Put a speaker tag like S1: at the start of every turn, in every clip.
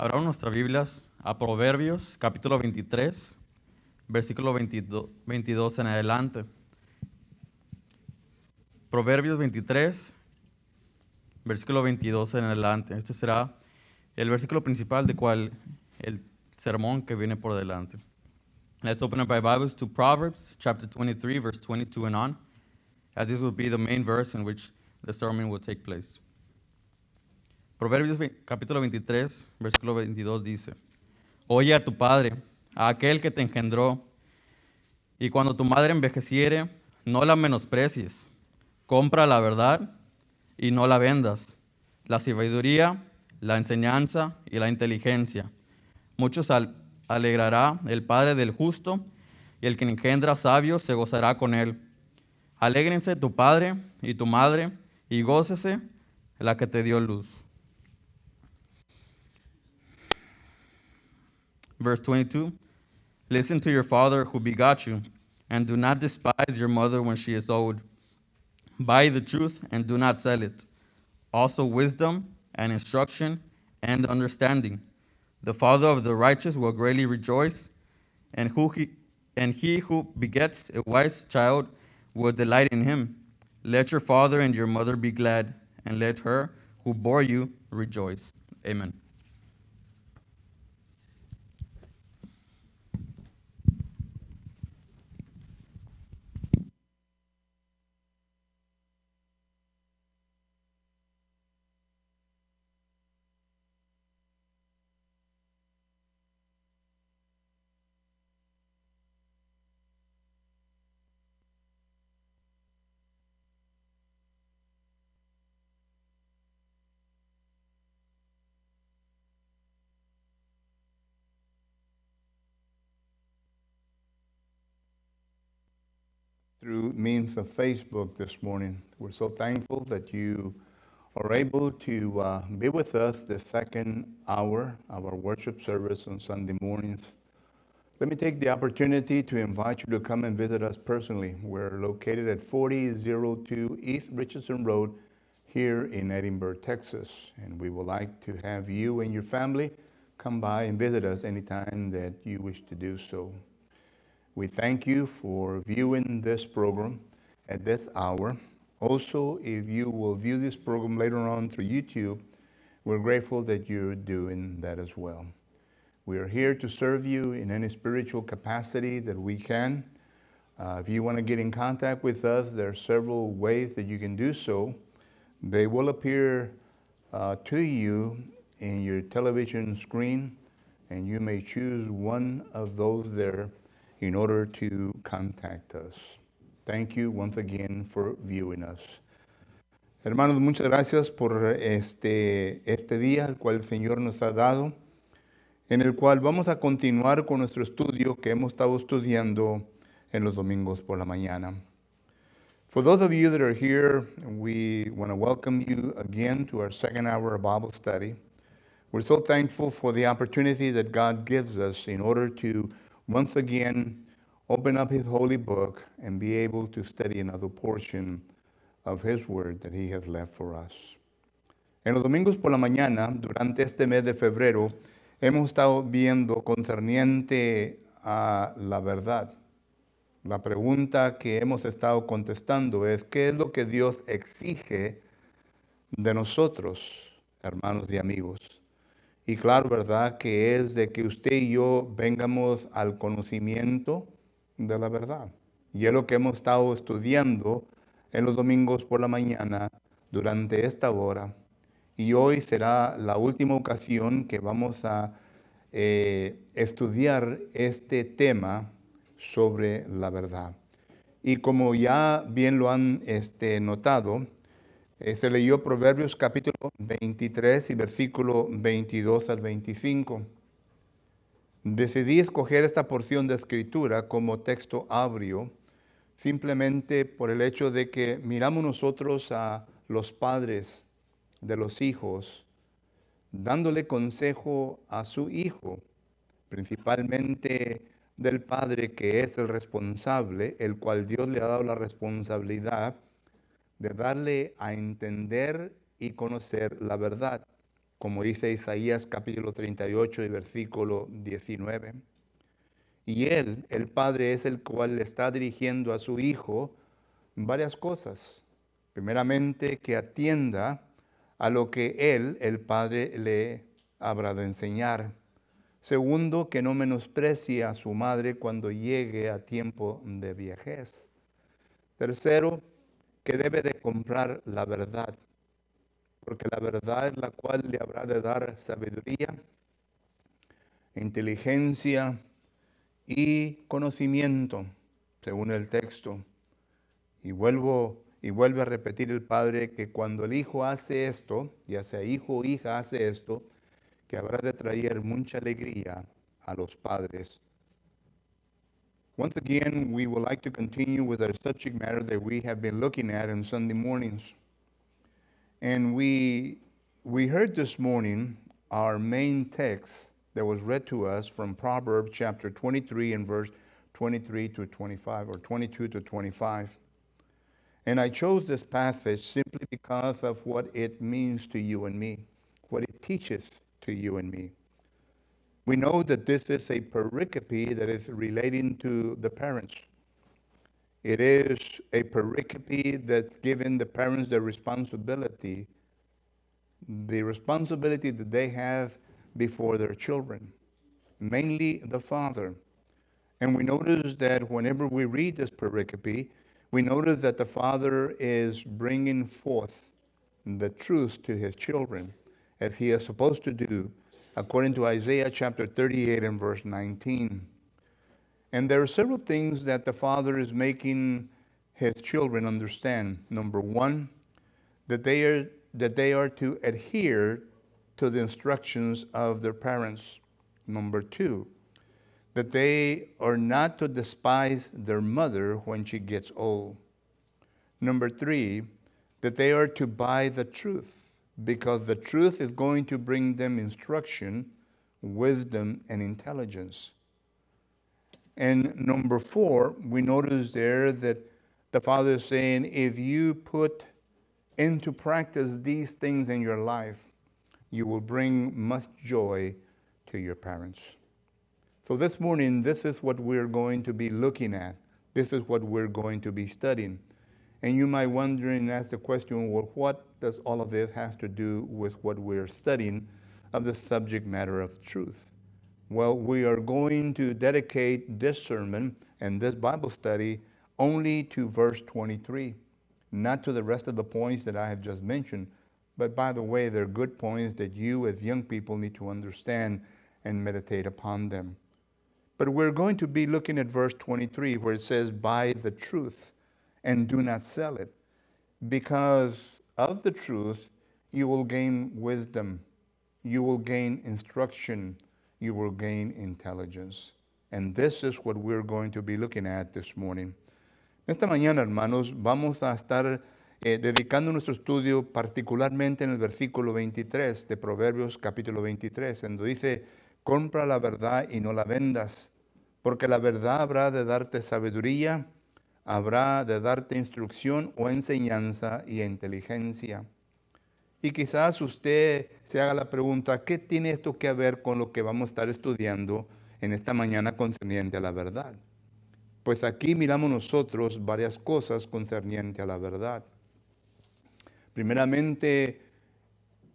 S1: Abramos nuestras Biblias a Proverbios, capítulo 23, versículo 22 en adelante. Proverbios 23, versículo 22 en adelante. Este será el versículo principal de cual el sermón que viene por delante. Let's open up our Bibles to Proverbs, chapter 23, verse 22 and on, as this will be the main verse in which the sermon will take place. Proverbios capítulo 23, versículo 22 dice: Oye a tu padre, a aquel que te engendró, y cuando tu madre envejeciere, no la menosprecies. Compra la verdad y no la vendas, la sabiduría, la enseñanza y la inteligencia. Muchos alegrará el padre del justo, y el que engendra sabios se gozará con él. Alégrense tu padre y tu madre, y gócese la que te dio luz. Verse 22, Listen to your father who begot you, and do not despise your mother when she is old. Buy the truth and do not sell it. Also wisdom and instruction and understanding. The father of the righteous will greatly rejoice, and he who begets a wise child will delight in him. Let your father and your mother be glad, and let her who bore you rejoice. Amen.
S2: Through means of Facebook this morning. We're so thankful that you are able to be with us the second hour of our worship service on Sunday mornings. Let me take the opportunity to invite you to come and visit us personally. We're located at 4002 East Richardson Road here in Edinburgh, Texas. And we would like to have you and your family come by and visit us anytime that you wish to do so. We thank you for viewing this program at this hour. Also, if you will view this program later on through YouTube, we're grateful that you're doing that as well. We are here to serve you in any spiritual capacity that we can. If you want to get in contact with us, there are several ways that you can do so. They will appear to you in your television screen, and you may choose one of those there in order to contact us. Thank you once again for viewing us. Hermanos, muchas gracias por este día al cual el Señor nos ha dado, en el cual vamos a continuar con nuestro estudio que hemos estado estudiando en los domingos por la mañana. For those of you that are here, we want to welcome you again to our second hour of Bible study. We're so thankful for the opportunity that God gives us in order to once again open up His holy book and be able to study another portion of His word that He has left for us. En los domingos por la mañana, durante este mes de febrero, hemos estado viendo concerniente a la verdad. La pregunta que hemos estado contestando es: ¿qué es lo que Dios exige de nosotros, hermanos y amigos? Y claro, ¿verdad? Que es de que usted y yo vengamos al conocimiento de la verdad. Y es lo que hemos estado estudiando en los domingos por la mañana durante esta hora. Y hoy será la última ocasión que vamos a estudiar este tema sobre la verdad. Y como ya bien lo han notado, se leyó Proverbios capítulo 23 y versículo 22 al 25. Decidí escoger esta porción de escritura como texto áureo simplemente por el hecho de que miramos nosotros a los padres de los hijos dándole consejo a su hijo, principalmente del padre que es el responsable, el cual Dios le ha dado la responsabilidad de darle a entender y conocer la verdad. como dice Isaías capítulo 38 y versículo 19. Y Él, el Padre, es el cual le está dirigiendo a su Hijo varias cosas. Primeramente, que atienda a lo que Él, el Padre, le habrá de enseñar. Segundo, que no menosprecie a su madre cuando llegue a tiempo de viejez. Tercero, que debe de comprar la verdad, porque la verdad es la cual le habrá de dar sabiduría, inteligencia y conocimiento, según el texto. Y vuelve a repetir el Padre que cuando el Hijo hace esto, ya sea hijo o hija hace esto, que habrá de traer mucha alegría a los padres. Once again, we would like to continue with our subject matter that we have been looking at on Sunday mornings. And we heard this morning our main text that was read to us from Proverbs chapter 23 and verse 23 to 25, or 22 to 25. And I chose this passage simply because of what it means to you and me, what it teaches to you and me. We know that this is a pericope that is relating to the parents. It is a pericope that's giving the parents the responsibility that they have before their children, mainly the father. And we notice that whenever we read this pericope, we notice that the father is bringing forth the truth to his children, as he is supposed to do, according to Isaiah chapter 38 and verse 19. And there are several things that the father is making his children understand. Number one, that they are to adhere to the instructions of their parents. Number two, that they are not to despise their mother when she gets old. Number three, that they are to buy the truth, because the truth is going to bring them instruction, wisdom, and intelligence. And number four, we notice there that the Father is saying, if you put into practice these things in your life, you will bring much joy to your parents. So this morning, this is what we're going to be looking at. This is what we're going to be studying. And you might wonder and ask the question, well, what does all of this have to do with what we're studying of the subject matter of truth? Well, we are going to dedicate this sermon and this Bible study only to verse 23, not to the rest of the points that I have just mentioned. But by the way, they're good points that you as young people need to understand and meditate upon them. But we're going to be looking at verse 23 where it says, buy the truth and do not sell it. Because of the truth, you will gain wisdom, you will gain instruction, you will gain intelligence. And this is what we're going to be looking at this morning. Esta mañana, hermanos, vamos a estar dedicando nuestro estudio particularmente en el versículo 23 de Proverbios capítulo 23, en donde dice, compra la verdad y no la vendas, porque la verdad habrá de darte sabiduría, habrá de darte instrucción o enseñanza y inteligencia. Y quizás usted se haga la pregunta, ¿qué tiene esto que ver con lo que vamos a estar estudiando en esta mañana concerniente a la verdad? Pues aquí miramos nosotros varias cosas concerniente a la verdad. Primeramente,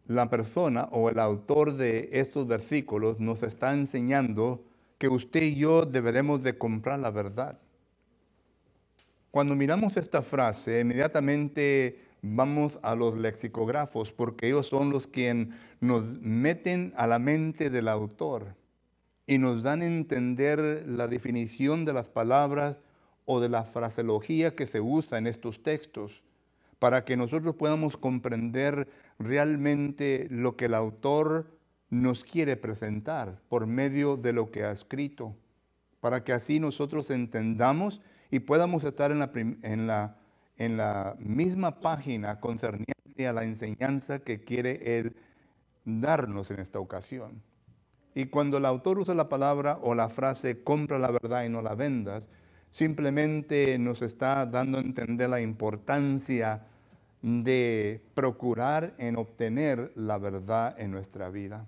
S2: la persona o el autor de estos versículos nos está enseñando que usted y yo deberemos de comprar la verdad. Cuando miramos esta frase, inmediatamente vamos a los lexicógrafos, porque ellos son los quienes nos meten a la mente del autor y nos dan a entender la definición de las palabras o de la fraseología que se usa en estos textos, para que nosotros podamos comprender realmente lo que el autor nos quiere presentar por medio de lo que ha escrito, para que así nosotros entendamos y podamos estar en la misma página concerniente a la enseñanza que quiere Él darnos en esta ocasión. Y cuando el autor usa la palabra o la frase, compra la verdad y no la vendas, simplemente nos está dando a entender la importancia de procurar en obtener la verdad en nuestra vida.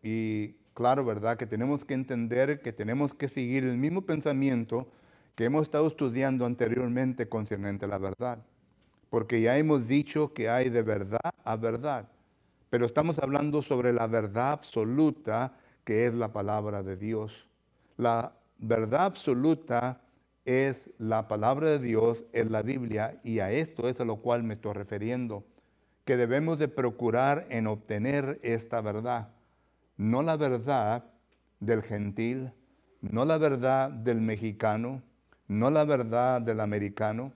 S2: Y claro, ¿verdad? Que tenemos que entender que tenemos que seguir el mismo pensamiento que hemos estado estudiando anteriormente concerniente a la verdad. Porque ya hemos dicho que hay de verdad a verdad. Pero estamos hablando sobre la verdad absoluta que es la palabra de Dios. La verdad absoluta es la palabra de Dios, es la Biblia, y a esto es a lo cual me estoy refiriendo, que debemos de procurar en obtener esta verdad. No la verdad del gentil, no la verdad del mexicano, no la verdad del americano,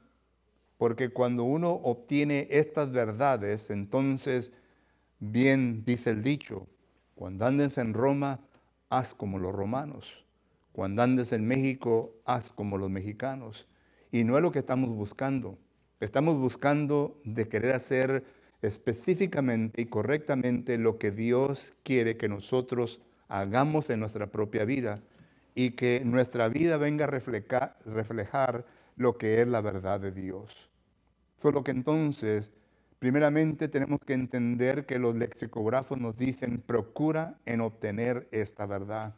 S2: porque cuando uno obtiene estas verdades, entonces, bien dice el dicho, cuando andes en Roma, haz como los romanos. Cuando andes en México, haz como los mexicanos. Y no es lo que estamos buscando. Estamos buscando de querer hacer específicamente y correctamente lo que Dios quiere que nosotros hagamos en nuestra propia vida y que nuestra vida venga a reflejar lo que es la verdad de Dios. Solo que entonces, primeramente tenemos que entender que los lexicógrafos nos dicen, procura en obtener esta verdad.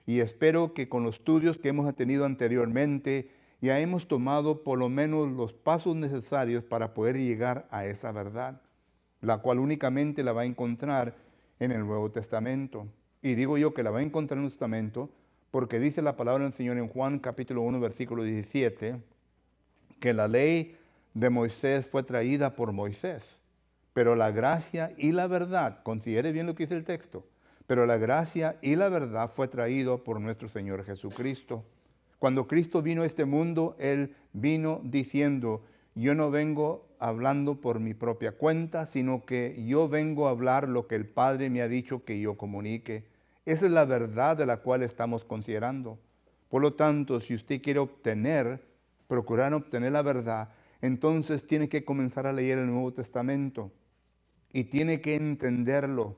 S2: Y espero que con los estudios que hemos tenido anteriormente, ya hemos tomado por lo menos los pasos necesarios para poder llegar a esa verdad, la cual únicamente la va a encontrar en el Nuevo Testamento. Y digo yo que la va a encontrar en el Nuevo Testamento porque dice la palabra del Señor en Juan capítulo 1, versículo 17, que la ley de Moisés fue traída por Moisés, pero la gracia y la verdad, considere bien lo que dice el texto, pero la gracia y la verdad fue traído por nuestro Señor Jesucristo. Cuando Cristo vino a este mundo, Él vino diciendo, yo no vengo hablando por mi propia cuenta, sino que yo vengo a hablar lo que el Padre me ha dicho que yo comunique. Esa es la verdad de la cual estamos considerando. Por lo tanto, si usted quiere procurar obtener la verdad, entonces tiene que comenzar a leer el Nuevo Testamento y tiene que entenderlo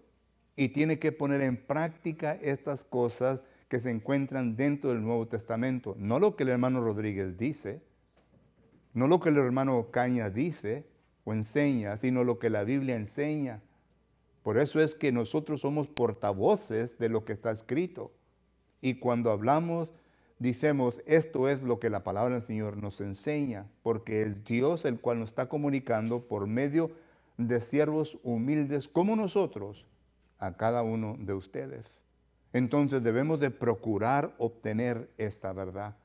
S2: y tiene que poner en práctica estas cosas que se encuentran dentro del Nuevo Testamento. No lo que el hermano Rodríguez dice, no lo que el hermano Caña dice o enseña, sino lo que la Biblia enseña. Por eso es que nosotros somos portavoces de lo que está escrito. Y cuando hablamos, decimos, esto es lo que la palabra del Señor nos enseña, porque es Dios el cual nos está comunicando por medio de siervos humildes como nosotros a cada uno de ustedes. Entonces debemos de procurar obtener esta verdad.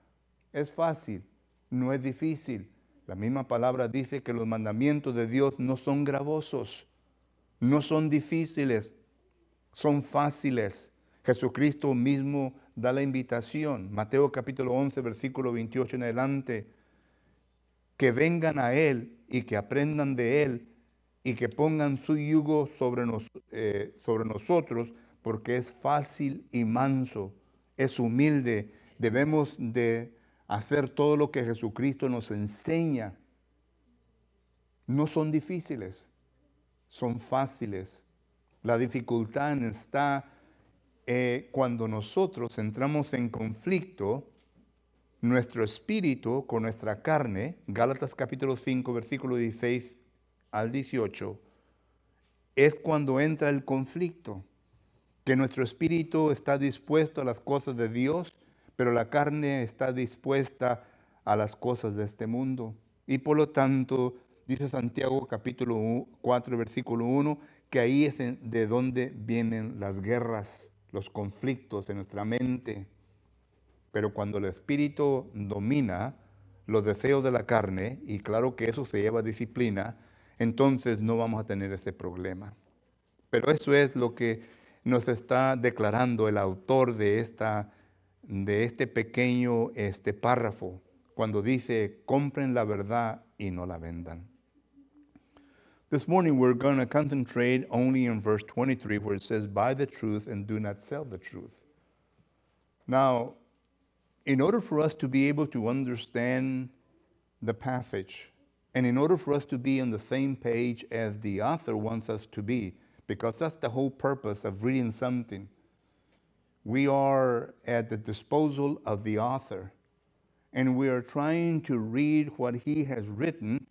S2: Es fácil, no es difícil. La misma palabra dice que los mandamientos de Dios no son gravosos, no son difíciles, son fáciles. Jesucristo mismo da la invitación, Mateo capítulo 11, versículo 28 en adelante, que vengan a Él y que aprendan de Él y que pongan su yugo sobre nosotros, porque es fácil y manso, es humilde. Debemos de hacer todo lo que Jesucristo nos enseña. No son difíciles, son fáciles. La dificultad está cuando nosotros entramos en conflicto, nuestro espíritu con nuestra carne, Gálatas capítulo 5, versículo 16 al 18, es cuando entra el conflicto, que nuestro espíritu está dispuesto a las cosas de Dios, pero la carne está dispuesta a las cosas de este mundo. Y por lo tanto, dice Santiago capítulo 4, versículo 1, que ahí es de donde vienen las guerras, los conflictos en nuestra mente. Pero cuando el espíritu domina los deseos de la carne, y claro que eso se lleva a disciplina, entonces no vamos a tener ese problema. Pero eso es lo que nos está declarando el autor de este pequeño párrafo, cuando dice, compren la verdad y no la vendan. This morning we're going to concentrate only in verse 23 where it says, buy the truth and do not sell the truth. Now, in order for us to be able to understand the passage, and in order for us to be on the same page as the author wants us to be, because that's the whole purpose of reading something, we are at the disposal of the author, and we are trying to read what he has written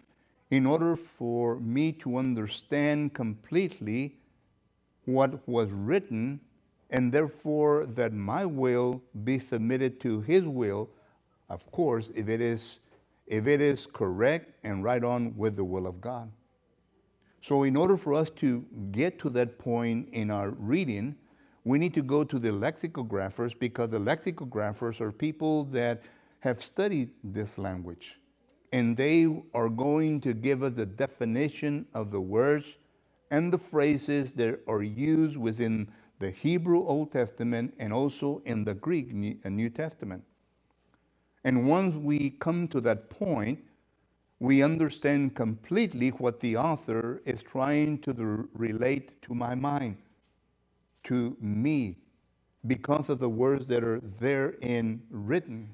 S2: in order for me to understand completely what was written, and therefore that my will be submitted to his will, of course, if it is correct and right on with the will of God. So in order for us to get to that point in our reading, we need to go to the lexicographers, because the lexicographers are people that have studied this language. And they are going to give us the definition of the words and the phrases that are used within the Hebrew Old Testament and also in the Greek New Testament. And once we come to that point, we understand completely what the author is trying to relate to my mind, to me, because of the words that are therein written.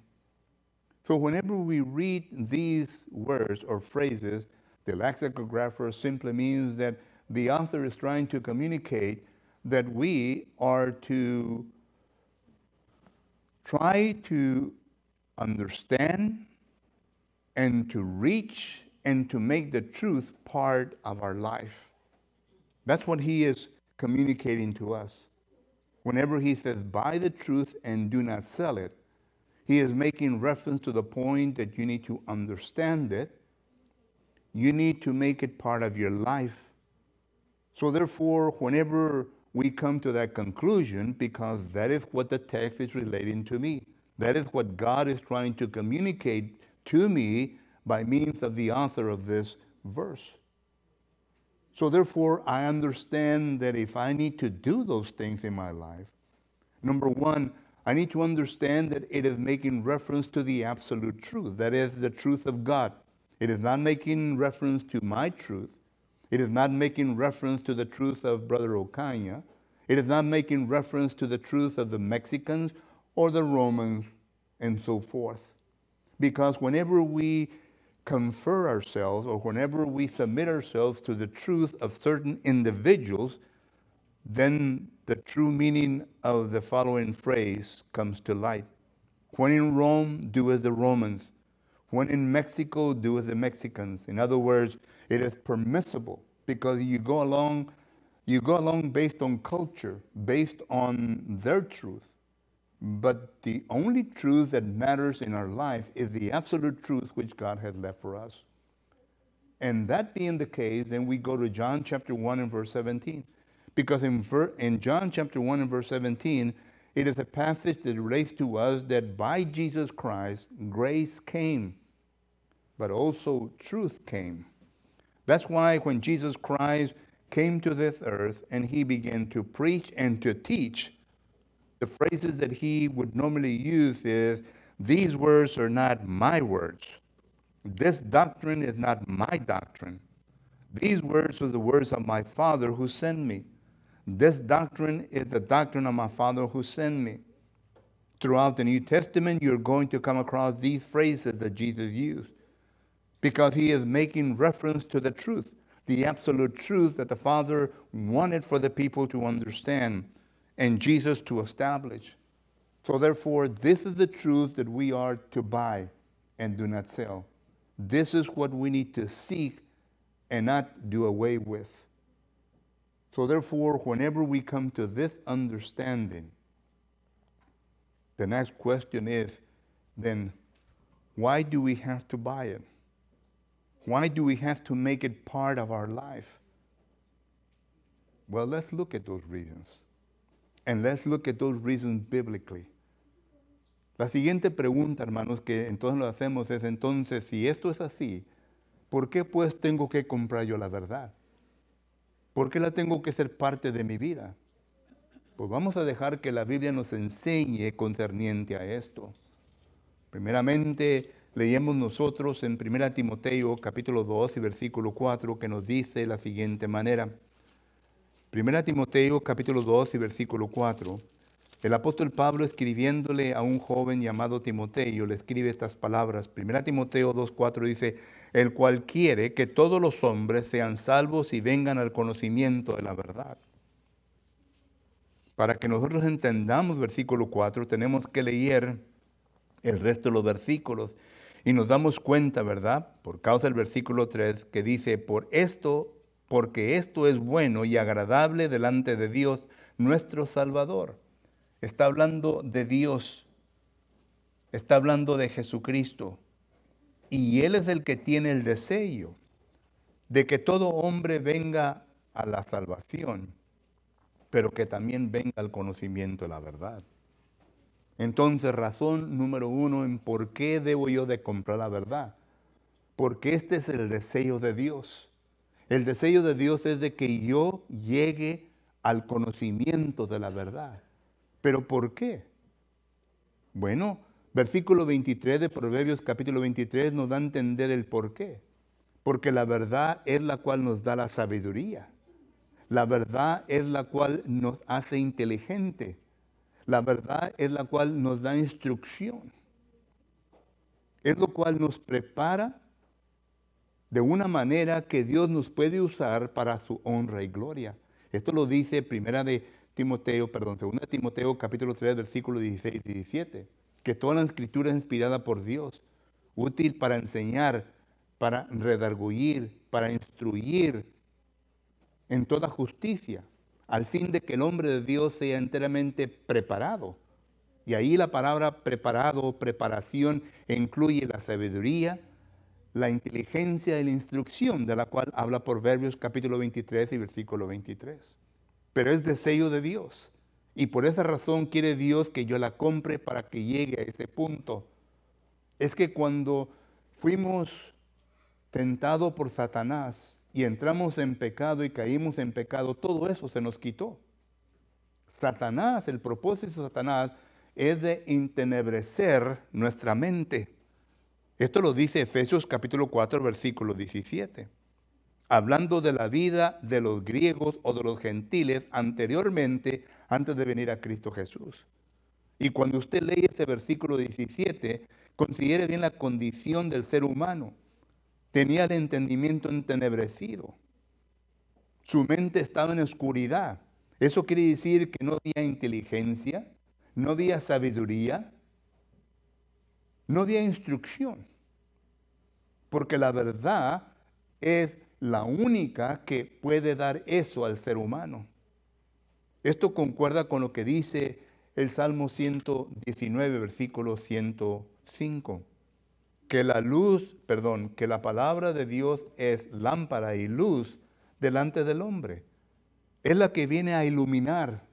S2: So whenever we read these words or phrases, the lexicographer simply means that the author is trying to communicate that we are to try to understand and to reach and to make the truth part of our life. That's what he is communicating to us. Whenever he says, buy the truth and do not sell it, he is making reference to the point that you need to understand it. You need to make it part of your life. So therefore, whenever we come to that conclusion, because that is what the text is relating to me, that is what God is trying to communicate to me by means of the author of this verse. So therefore, I understand that if I need to do those things in my life, number one, I need to understand that it is making reference to the absolute truth. That is the truth of God. It is not making reference to my truth. It is not making reference to the truth of Brother Ocaña. It is not making reference to the truth of the Mexicans or the Romans and so forth. Because whenever we confer ourselves or whenever we submit ourselves to the truth of certain individuals, then the true meaning of the following phrase comes to light. When in Rome, do as the Romans. When in Mexico, do as the Mexicans. In other words, it is permissible because you go along based on culture, based on their truth. But the only truth that matters in our life is the absolute truth which God has left for us. And that being the case, then we go to John chapter 1 and verse 17. Because in John chapter 1 and verse 17, it is a passage that relates to us that by Jesus Christ, grace came, but also truth came. That's why when Jesus Christ came to this earth and he began to preach and to teach, the phrases that he would normally use is, these words are not my words. This doctrine is not my doctrine. These words are the words of my Father who sent me. This doctrine is the doctrine of my Father who sent me. Throughout the New Testament, you're going to come across these phrases that Jesus used because he is making reference to the truth, the absolute truth that the Father wanted for the people to understand and Jesus to establish. So therefore, this is the truth that we are to buy and do not sell. This is what we need to seek and not do away with. So therefore, whenever we come to this understanding, the next question is, then why do we have to buy it? Why do we have to make it part of our life? Well, let's look at those reasons. And let's look at those reasons biblically. La siguiente pregunta, hermanos, que entonces lo hacemos es, entonces, si esto es así, ¿por qué pues tengo que comprar yo la verdad? ¿Por qué la tengo que ser parte de mi vida? Pues vamos a dejar que la Biblia nos enseñe concerniente a esto. Primeramente, leemos nosotros en 1 Timoteo capítulo 2 y versículo 4 que nos dice de la siguiente manera. 1 Timoteo capítulo 2 y versículo 4. El apóstol Pablo, escribiéndole a un joven llamado Timoteo, le escribe estas palabras. 1 Timoteo 2:4 dice, el cual quiere que todos los hombres sean salvos y vengan al conocimiento de la verdad. Para que nosotros entendamos versículo 4, tenemos que leer el resto de los versículos. Y nos damos cuenta, ¿verdad? Por causa del versículo 3, que dice, porque esto es bueno y agradable delante de Dios, nuestro Salvador. Está hablando de Dios, está hablando de Jesucristo. Y Él es el que tiene el deseo de que todo hombre venga a la salvación, pero que también venga al conocimiento de la verdad. Entonces, razón número 1 en por qué debo yo de comprar la verdad. Porque este es el deseo de Dios. El deseo de Dios es de que yo llegue al conocimiento de la verdad. ¿Pero por qué? Bueno, versículo 23 de Proverbios capítulo 23 nos da a entender el por qué. Porque la verdad es la cual nos da la sabiduría. La verdad es la cual nos hace inteligente. La verdad es la cual nos da instrucción. Es lo cual nos prepara de una manera que Dios nos puede usar para su honra y gloria. Esto lo dice segunda Timoteo capítulo 3, versículos 16 y 17, que toda la escritura es inspirada por Dios, útil para enseñar, para redarguir, para instruir en toda justicia, al fin de que el hombre de Dios sea enteramente preparado. Y ahí la palabra preparado, preparación, incluye la sabiduría, la inteligencia y la instrucción, de la cual habla Proverbios capítulo 23 y versículo 23. Pero es deseo de Dios. Y por esa razón quiere Dios que yo la compre para que llegue a ese punto. Es que cuando fuimos tentados por Satanás y entramos en pecado y caímos en pecado, todo eso se nos quitó. Satanás, el propósito de Satanás es de entenebrecer nuestra mente. Esto lo dice Efesios capítulo 4, versículo 17. Hablando de la vida de los griegos o de los gentiles anteriormente, antes de venir a Cristo Jesús. Y cuando usted lee este versículo 17, considere bien la condición del ser humano. Tenía el entendimiento entenebrecido. Su mente estaba en oscuridad. Eso quiere decir que no había inteligencia, no había sabiduría, no había instrucción. Porque la verdad es la única que puede dar eso al ser humano. Esto concuerda con lo que dice el Salmo 119, versículo 105. Que la palabra de Dios es lámpara y luz delante del hombre. Es la que viene a iluminar.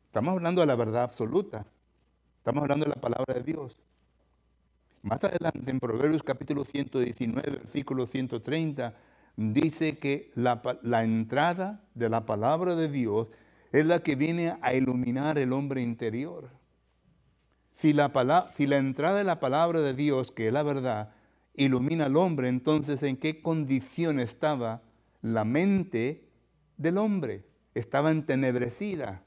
S2: Estamos hablando de la verdad absoluta. Estamos hablando de la palabra de Dios. Más adelante en Proverbios capítulo 119, versículo 130, dice que la entrada de la palabra de Dios es la que viene a iluminar el hombre interior. Si la entrada de la palabra de Dios, que es la verdad, ilumina al hombre, entonces ¿en qué condición estaba la mente del hombre? Estaba entenebrecida,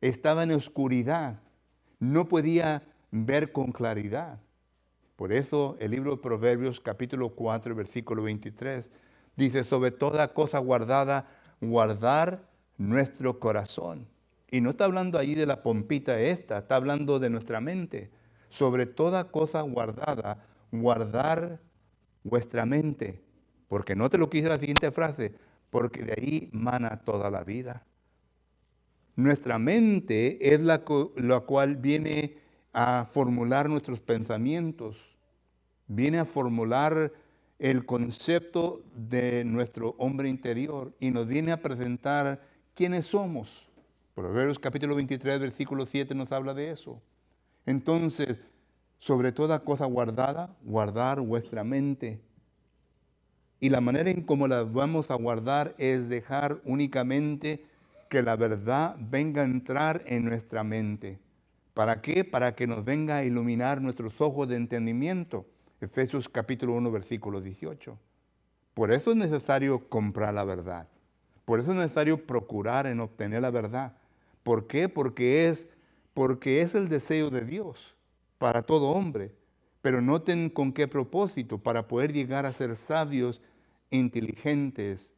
S2: estaba en oscuridad, no podía ver con claridad. Por eso el libro de Proverbios capítulo 4, versículo 23, dice, sobre toda cosa guardada, guardar nuestro corazón. Y no está hablando ahí de la pompita esta, está hablando de nuestra mente. Sobre toda cosa guardada, guardar vuestra mente. Porque no te lo quise la siguiente frase, porque de ahí mana toda la vida. Nuestra mente es la cual viene a formular nuestros pensamientos, viene a formular el concepto de nuestro hombre interior y nos viene a presentar quiénes somos. Proverbios capítulo 23, versículo 7 nos habla de eso. Entonces, sobre toda cosa guardada, guardar vuestra mente. Y la manera en cómo la vamos a guardar es dejar únicamente que la verdad venga a entrar en nuestra mente. ¿Para qué? Para que nos venga a iluminar nuestros ojos de entendimiento. Efesios capítulo 1, versículo 18. Por eso es necesario comprar la verdad. Por eso es necesario procurar en obtener la verdad. ¿Por qué? Porque es el deseo de Dios para todo hombre. Pero noten con qué propósito, para poder llegar a ser sabios, inteligentes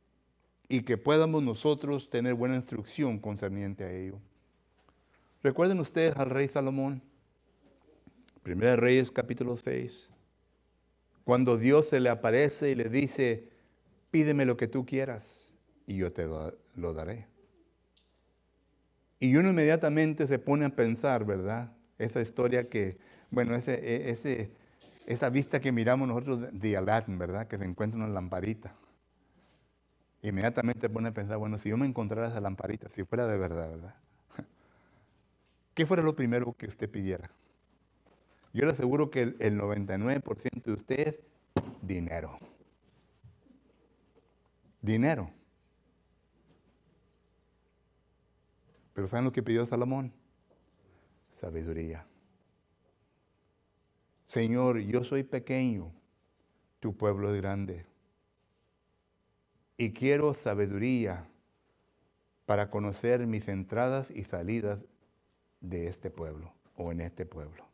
S2: y que podamos nosotros tener buena instrucción concerniente a ello. ¿Recuerden ustedes al rey Salomón? Primera de Reyes capítulo 6. Cuando Dios se le aparece y le dice, pídeme lo que tú quieras y yo te lo daré. Y uno inmediatamente se pone a pensar, ¿verdad? Esa historia que, bueno, esa vista que miramos nosotros de Aladdin, ¿verdad? Que se encuentra una lamparita. Inmediatamente pone a pensar, bueno, si yo me encontrara esa lamparita, si fuera de verdad, ¿verdad? ¿Qué fuera lo primero que usted pidiera? Yo le aseguro que el 99% de ustedes, dinero. Dinero. Pero ¿saben lo que pidió Salomón? Sabiduría. Señor, yo soy pequeño, tu pueblo es grande. Y quiero sabiduría para conocer mis entradas y salidas de este pueblo o en este pueblo.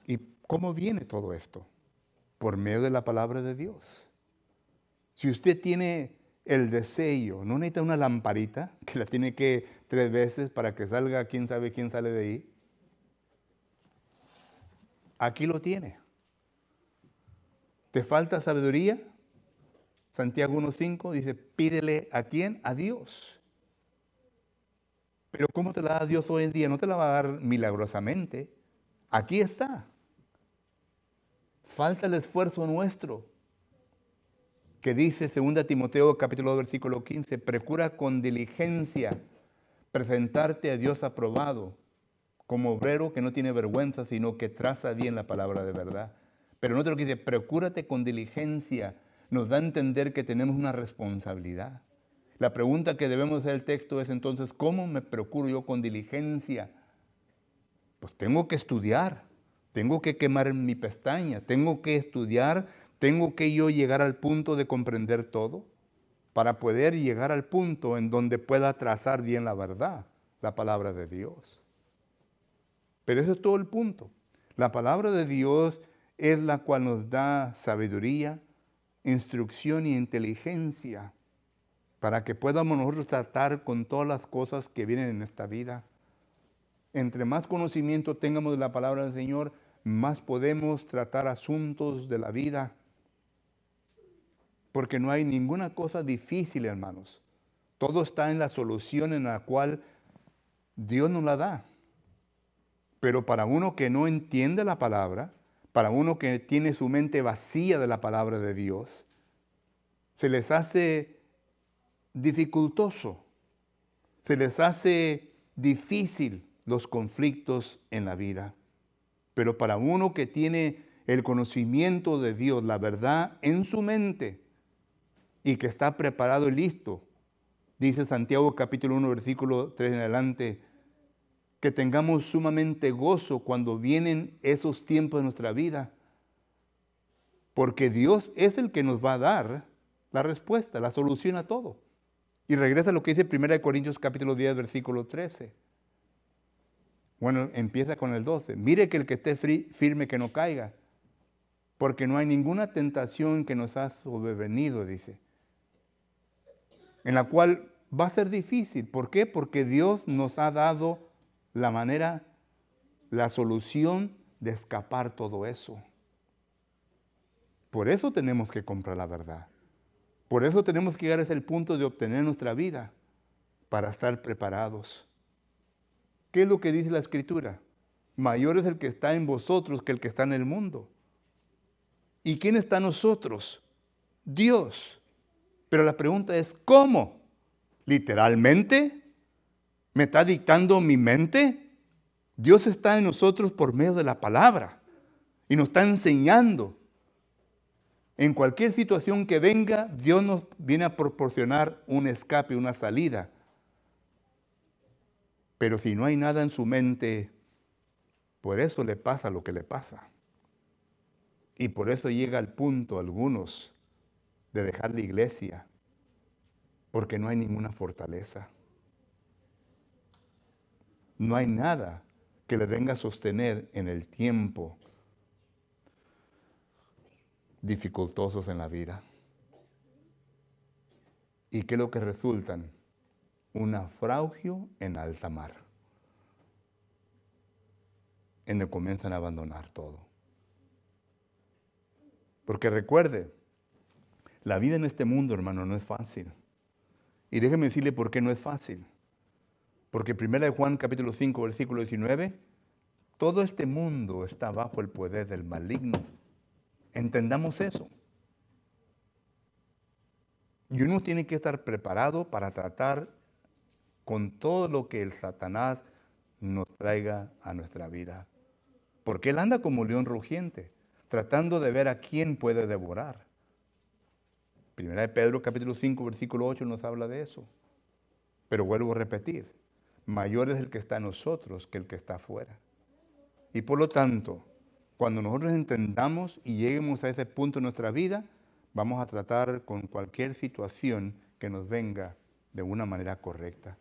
S2: ¿Y cómo viene todo esto? Por medio de la palabra de Dios. Si usted tiene el deseo, no necesita una lamparita que la tiene que 3 veces para que salga quién sabe quién sale de ahí. Aquí lo tiene. ¿Te falta sabiduría? Santiago 1.5 dice, pídele ¿a quién? A Dios. Pero ¿cómo te la da Dios hoy en día? No te la va a dar milagrosamente. Aquí está. Falta el esfuerzo nuestro. Que dice 2 Timoteo capítulo 2 versículo 15, procura con diligencia presentarte a Dios aprobado, como obrero que no tiene vergüenza, sino que traza bien la palabra de verdad. Pero no te lo que dice, procúrate con diligencia, nos da a entender que tenemos una responsabilidad. La pregunta que debemos hacer el texto es entonces, ¿cómo me procuro yo con diligencia? Pues tengo que estudiar, tengo que quemar mi pestaña, tengo que estudiar, tengo que yo llegar al punto de comprender todo para poder llegar al punto en donde pueda trazar bien la verdad, la palabra de Dios. Pero ese es todo el punto. La palabra de Dios es la cual nos da sabiduría, instrucción y inteligencia para que podamos nosotros tratar con todas las cosas que vienen en esta vida. Entre más conocimiento tengamos de la palabra del Señor, más podemos tratar asuntos de la vida. Porque no hay ninguna cosa difícil, hermanos. Todo está en la solución en la cual Dios nos la da. Pero para uno que no entiende la palabra, para uno que tiene su mente vacía de la palabra de Dios, se les hace dificultoso, se les hace difícil los conflictos en la vida. Pero para uno que tiene el conocimiento de Dios, la verdad en su mente y que está preparado y listo, dice Santiago capítulo 1 versículo 3 en adelante, que tengamos sumamente gozo cuando vienen esos tiempos de nuestra vida, porque Dios es el que nos va a dar la respuesta, la solución a todo. Y regresa a lo que dice 1 Corintios capítulo 10 versículo 13. Bueno, empieza con el 12. Mire que el que esté firme que no caiga, porque no hay ninguna tentación que nos ha sobrevenido, dice, en la cual va a ser difícil. ¿Por qué? Porque Dios nos ha dado la manera, la solución de escapar todo eso. Por eso tenemos que comprar la verdad. Por eso tenemos que llegar a ese punto de obtener nuestra vida, para estar preparados. ¿Qué es lo que dice la Escritura? Mayor es el que está en vosotros que el que está en el mundo. ¿Y quién está en nosotros? Dios. Pero la pregunta es, ¿cómo? ¿Literalmente? ¿Me está dictando mi mente? Dios está en nosotros por medio de la palabra y nos está enseñando. En cualquier situación que venga, Dios nos viene a proporcionar un escape, una salida. Pero si no hay nada en su mente, por eso le pasa lo que le pasa. Y por eso llega al punto algunos de dejar la iglesia, porque no hay ninguna fortaleza. No hay nada que le venga a sostener en el tiempo dificultosos en la vida. ¿Y qué es lo que resultan? Un naufragio en alta mar, en donde comienzan a abandonar todo. Porque recuerde, la vida en este mundo, hermano, no es fácil. Y déjeme decirle por qué no es fácil. Porque 1 Juan capítulo 5, versículo 19, todo este mundo está bajo el poder del maligno. Entendamos eso. Y uno tiene que estar preparado para tratar con todo lo que el Satanás nos traiga a nuestra vida. Porque él anda como león rugiente, tratando de ver a quién puede devorar. Primera de Pedro capítulo 5, versículo 8 nos habla de eso. Pero vuelvo a repetir, mayor es el que está en nosotros que el que está afuera. Y por lo tanto, cuando nosotros entendamos y lleguemos a ese punto en nuestra vida, vamos a tratar con cualquier situación que nos venga de una manera correcta.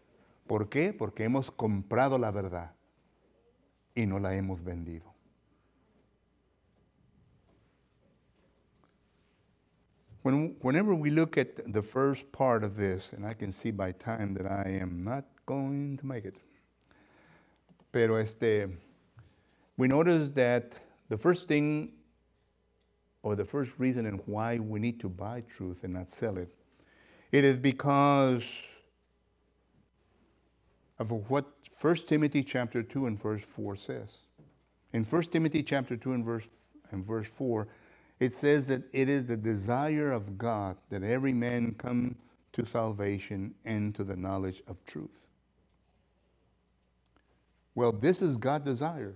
S2: ¿Por qué? Porque hemos comprado la verdad y no la hemos vendido. Whenever we look at the first part of this, and I can see by time that I am not going to make it. Pero we notice that the first thing, or the first reason and why we need to buy truth and not sell it, it is because of what 1 Timothy chapter 2 and verse 4 says. In 1 Timothy chapter 2 and verse 4, it says that it is the desire of God that every man come to salvation and to the knowledge of truth. Well, this is God's desire.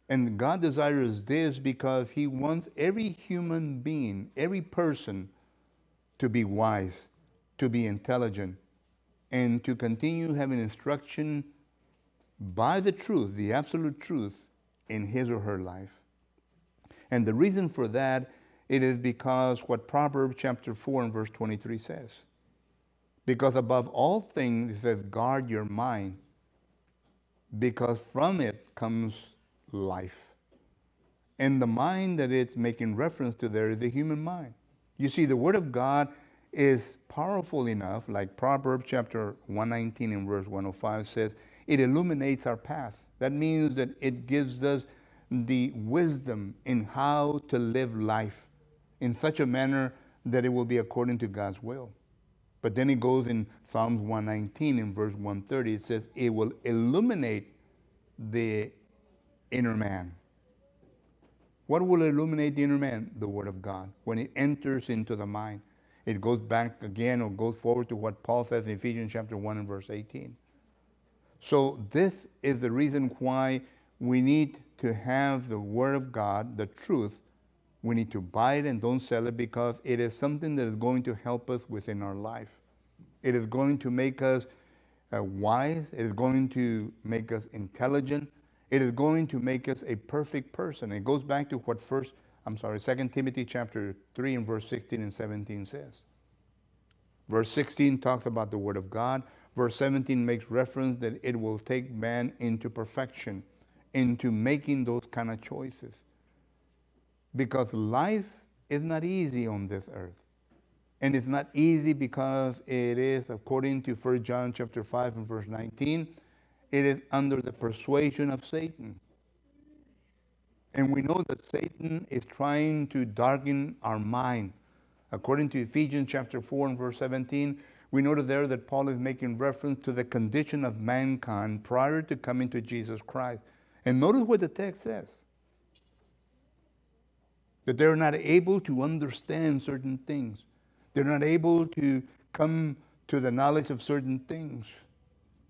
S2: And God desires this because he wants every human being, every person, to be wise, to be intelligent, and to continue having instruction by the truth, the absolute truth, in his or her life. And the reason for that, it is because what Proverbs chapter 4 and verse 23 says. Because above all things, it says, guard your mind, because from it comes life. And the mind that it's making reference to there is the human mind. You see, the Word of God is powerful enough, like Proverbs chapter 119 and verse 105 says, it illuminates our path. That means that it gives us the wisdom in how to live life in such a manner that it will be according to God's will. But then it goes in Psalms 119 in verse 130, it says, it will illuminate the inner man. What will illuminate the inner man? The Word of God. When it enters into the mind, it goes back again or goes forward to what Paul says in Ephesians chapter 1 and verse 18. So this is the reason why we need to have the Word of God, the truth. We need to buy it and don't sell it, because it is something that is going to help us within our life. It is going to make us wise. It is going to make us intelligent. It is going to make us a perfect person. It goes back to what 2 Timothy chapter 3 and verse 16 and 17 says. Verse 16 talks about the Word of God. Verse 17 makes reference that it will take man into perfection, into making those kind of choices. Because life is not easy on this earth. And it's not easy because it is, according to 1 John chapter 5 and verse 19, it is under the persuasion of Satan. And we know that Satan is trying to darken our mind. According to Ephesians chapter 4 and verse 17, we noted there that Paul is making reference to the condition of mankind prior to coming to Jesus Christ. And notice what the text says. That they're not able to understand certain things. They're not able to come to the knowledge of certain things.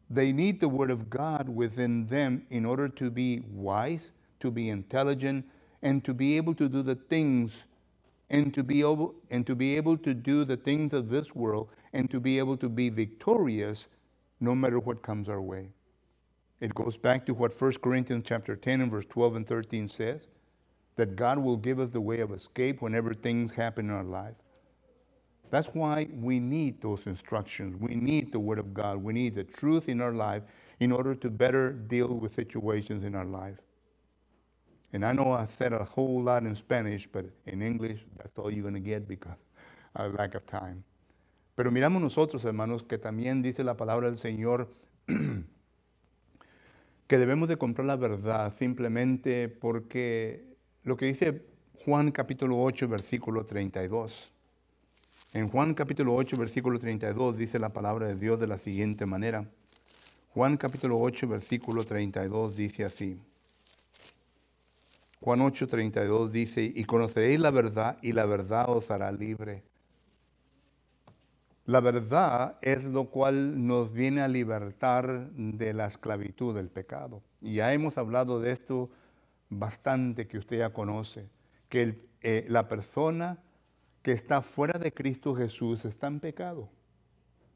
S2: They need the Word of God within them in order to be wise, to be intelligent, and to be able to do the things, and to be able to do the things of this world, and to be able to be victorious no matter what comes our way. It goes back to what 1 Corinthians chapter 10 and verse 12 and 13 says, that God will give us the way of escape whenever things happen in our life. That's why we need those instructions. We need the Word of God. We need the truth in our life in order to better deal with situations in our life. And I know I said a whole lot in Spanish, but in English, that's all you're going to get because of lack of time. Pero miramos nosotros, hermanos, que también dice la palabra del Señor que debemos de comprar la verdad simplemente porque lo que dice Juan capítulo 8, versículo 32. En Juan capítulo 8, versículo 32 dice la palabra de Dios de la siguiente manera. Juan capítulo 8, versículo 32 dice así. Juan 8, 32 dice, y conoceréis la verdad y la verdad os hará libre. La verdad es lo cual nos viene a libertar de la esclavitud del pecado. Y ya hemos hablado de esto bastante, que usted ya conoce, que la persona que está fuera de Cristo Jesús está en pecado.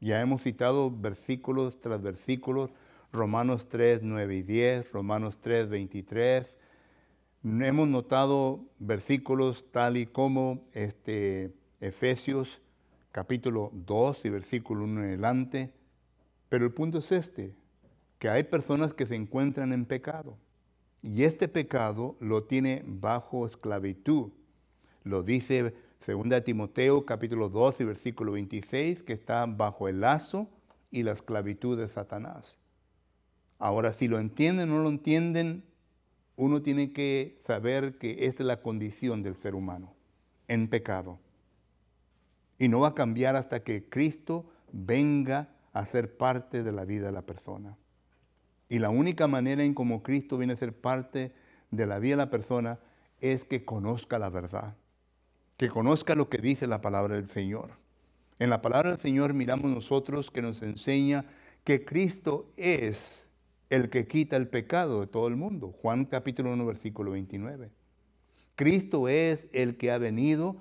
S2: Ya hemos citado versículos tras versículos, Romanos 3, 9 y 10, Romanos 3, 23. Hemos notado versículos tal y como Efesios capítulo 2 y versículo 1 en adelante. Pero el punto es que hay personas que se encuentran en pecado. Y este pecado lo tiene bajo esclavitud. Lo dice 2 Timoteo capítulo 2 y versículo 26, que está bajo el lazo y la esclavitud de Satanás. Ahora, si lo entienden o no lo entienden, uno tiene que saber que esa es la condición del ser humano, en pecado. Y no va a cambiar hasta que Cristo venga a ser parte de la vida de la persona. Y la única manera en cómo Cristo viene a ser parte de la vida de la persona es que conozca la verdad, que conozca lo que dice la palabra del Señor. En la palabra del Señor miramos nosotros que nos enseña que Cristo es el que quita el pecado de todo el mundo. Juan capítulo 1, versículo 29. Cristo es el que ha venido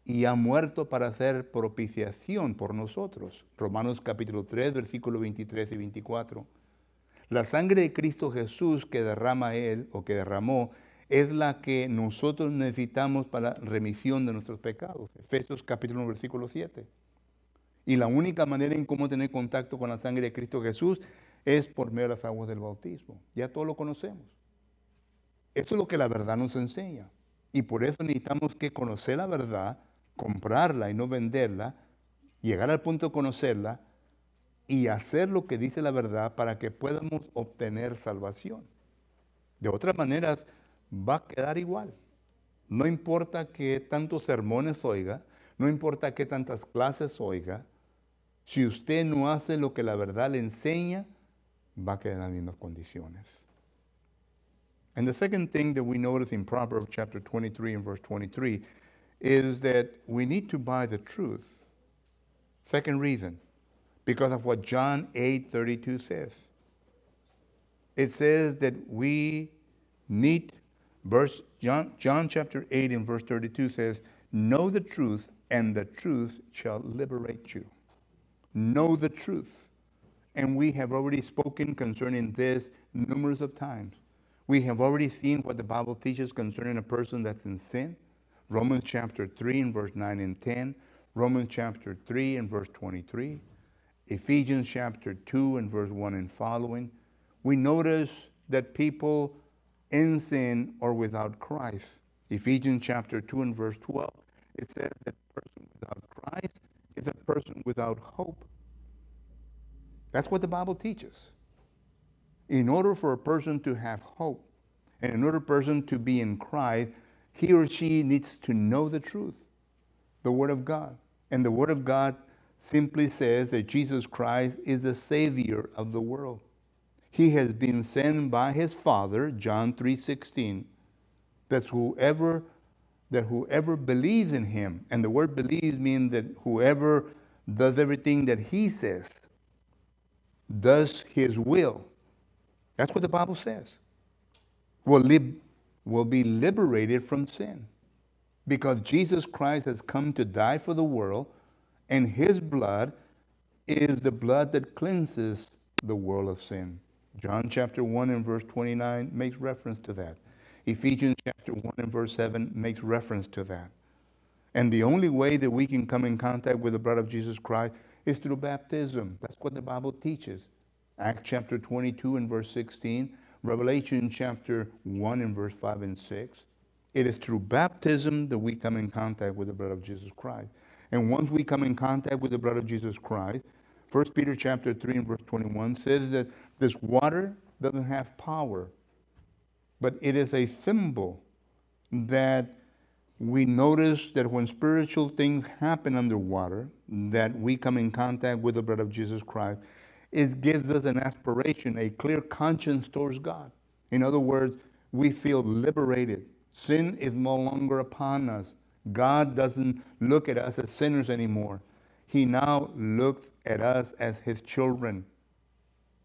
S2: y ha muerto para hacer propiciación por nosotros. Romanos capítulo 3, versículo 23 y 24. La sangre de Cristo Jesús que derrama Él o que derramó es la que nosotros necesitamos para remisión de nuestros pecados. Efesios capítulo 1, versículo 7. Y la única manera en cómo tener contacto con la sangre de Cristo Jesús es por medio de las aguas del bautismo. Ya todos lo conocemos. Eso es lo que la verdad nos enseña. Y por eso necesitamos que conocer la verdad, comprarla y no venderla, llegar al punto de conocerla y hacer lo que dice la verdad para que podamos obtener salvación. De otra manera, va a quedar igual. No importa que tantos sermones oiga, no importa que tantas clases oiga, si usted no hace lo que la verdad le enseña, va a quedar en las mismas condiciones. And the second thing that we notice in Proverbs chapter 23 and verse 23 is that we need to buy the truth. Second reason, because of what John 8:32 says. It says that we need, John chapter 8 and verse 32 says, know the truth and the truth shall liberate you. Know the truth. And we have already spoken concerning this numerous of times. We have already seen what the Bible teaches concerning a person that's in sin. Romans chapter 3 and verse 9 and 10. Romans chapter 3 and verse 23. Ephesians chapter 2 and verse 1 and following. We notice that people in sin are without Christ. Ephesians chapter 2 and verse 12. It says that a person without Christ is a person without hope. That's what the Bible teaches. In order for a person to have hope, and in order for a person to be in Christ, he or she needs to know the truth, the Word of God. And the Word of God simply says that Jesus Christ is the Savior of the world. He has been sent by his Father, John 3:16, that whoever believes in him, and the word believes means that whoever does everything that he says, does his will. That's what the Bible says. Will be liberated from sin. Because Jesus Christ has come to die for the world, and his blood is the blood that cleanses the world of sin. John chapter 1 and verse 29 makes reference to that. Ephesians chapter 1 and verse 7 makes reference to that. And the only way that we can come in contact with the blood of Jesus Christ is through baptism. That's what the Bible teaches. Acts chapter 22 and verse 16, Revelation chapter 1 and verse 5 and 6. It is through baptism that we come in contact with the blood of Jesus Christ. And once we come in contact with the blood of Jesus Christ, 1 Peter chapter 3 and verse 21 says that this water doesn't have power, but it is a symbol that we notice that when spiritual things happen underwater, that we come in contact with the blood of Jesus Christ, it gives us an aspiration, a clear conscience towards God. In other words, we feel liberated. Sin is no longer upon us. God doesn't look at us as sinners anymore. He now looks at us as his children.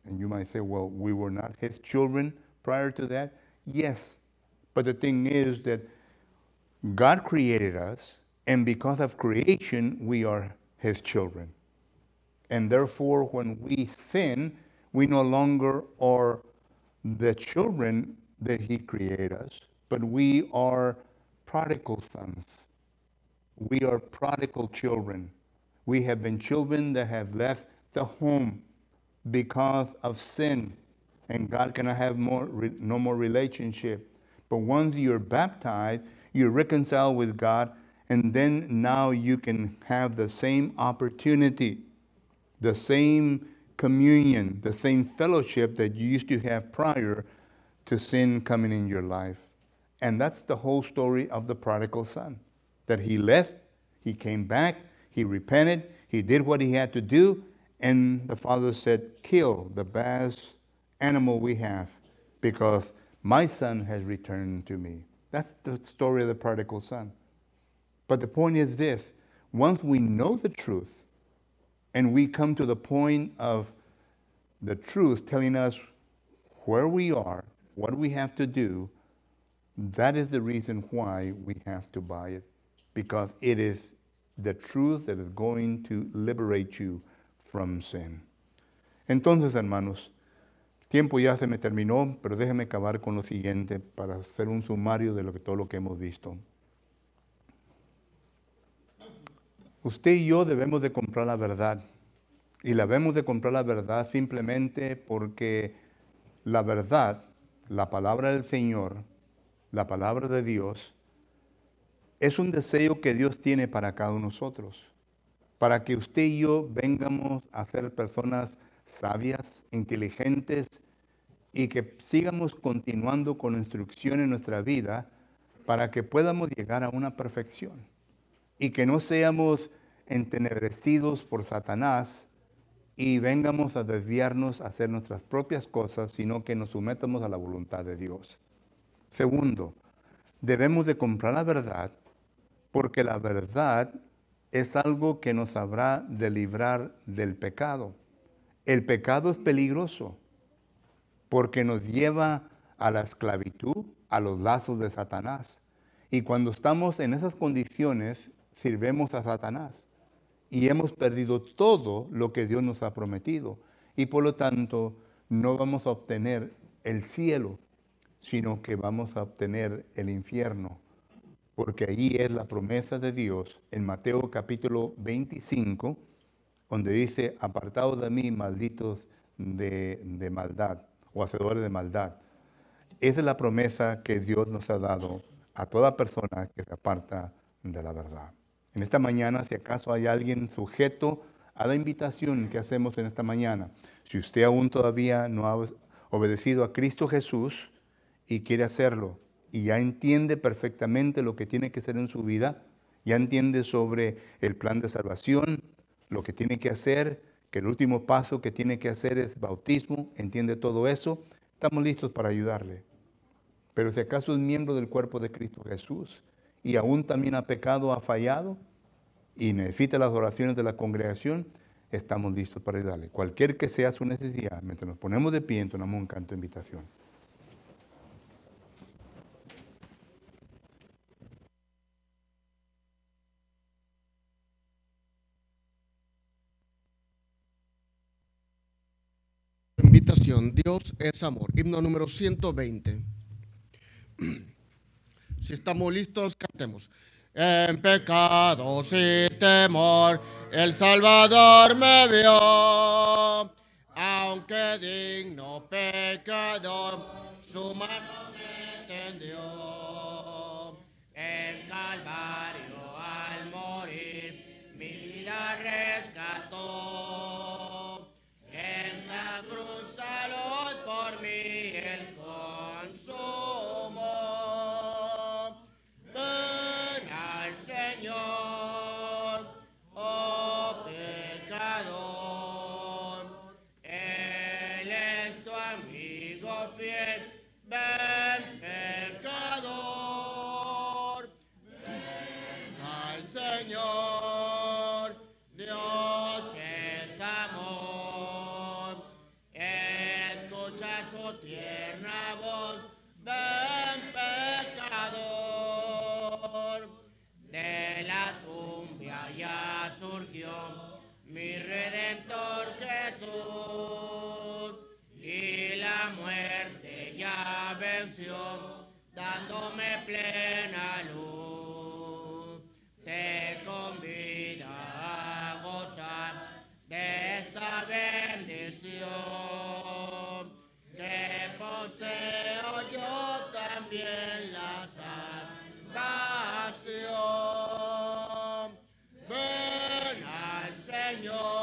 S2: And you might say, well, we were not his children prior to that. Yes. But the thing is that God created us, and because of creation, we are his children. And therefore, when we sin, we no longer are the children that he created us, but we are prodigal sons. We are prodigal children. We have been children that have left the home because of sin, and God cannot have no more relationship. But once you're baptized, you're reconciled with God, and then now you can have the same opportunity, the same communion, the same fellowship that you used to have prior to sin coming in your life. And that's the whole story of the prodigal son. That he left, he came back, he repented, he did what he had to do, and the father said, kill the best animal we have, because my son has returned to me. That's the story of the prodigal son. But the point is this: once we know the truth, and we come to the point of the truth telling us where we are, what we have to do, that is the reason why we have to buy it. Because it is the truth that is going to liberate you from sin. Entonces, hermanos, tiempo ya se me terminó, pero déjenme acabar con lo siguiente para hacer un sumario de todo lo que hemos visto. Usted y yo debemos de comprar la verdad. Y debemos de comprar la verdad simplemente porque la verdad, la palabra del Señor, la palabra de Dios, es un deseo que Dios tiene para cada uno de nosotros. Para que usted y yo vengamos a ser personas sabias, inteligentes, y que sigamos continuando con la instrucción en nuestra vida para que podamos llegar a una perfección. Y que no seamos entenebrecidos por Satanás y vengamos a desviarnos a hacer nuestras propias cosas, sino que nos sometamos a la voluntad de Dios. Segundo, debemos de comprar la verdad, porque la verdad es algo que nos habrá de librar del pecado. El pecado es peligroso, porque nos lleva a la esclavitud, a los lazos de Satanás. Y cuando estamos en esas condiciones, sirvemos a Satanás. Y hemos perdido todo lo que Dios nos ha prometido. Y por lo tanto, no vamos a obtener el cielo, sino que vamos a obtener el infierno. Porque allí es la promesa de Dios en Mateo capítulo 25, donde dice, apartados de mí, malditos de maldad, o hacedores de maldad. Esa es la promesa que Dios nos ha dado a toda persona que se aparta de la verdad. En esta mañana, si acaso hay alguien sujeto a la invitación que hacemos en esta mañana, si usted aún todavía no ha obedecido a Cristo Jesús y quiere hacerlo, y ya entiende perfectamente lo que tiene que hacer en su vida, ya entiende sobre el plan de salvación, lo que tiene que hacer, que el último paso que tiene que hacer es bautismo, entiende todo eso, estamos listos para ayudarle. Pero si acaso es miembro del cuerpo de Cristo Jesús y aún también ha pecado, ha fallado y necesita las oraciones de la congregación, estamos listos para ayudarle. Cualquier que sea su necesidad, mientras nos ponemos de pie, entonamos un canto de invitación.
S3: Invitación, Dios es amor, himno número 120. Si estamos listos, cantemos. En pecado y temor, el Salvador me vio, aunque digno pecador, su mano me tendió. En Calvario al morir, mi vida rescató. En la cruz salud por mí el consumó. Ven Redentor Jesús, y la muerte ya venció, dándome plena luz. Te convida a gozar de esta bendición, que poseo yo también la salvación. Ven al Señor.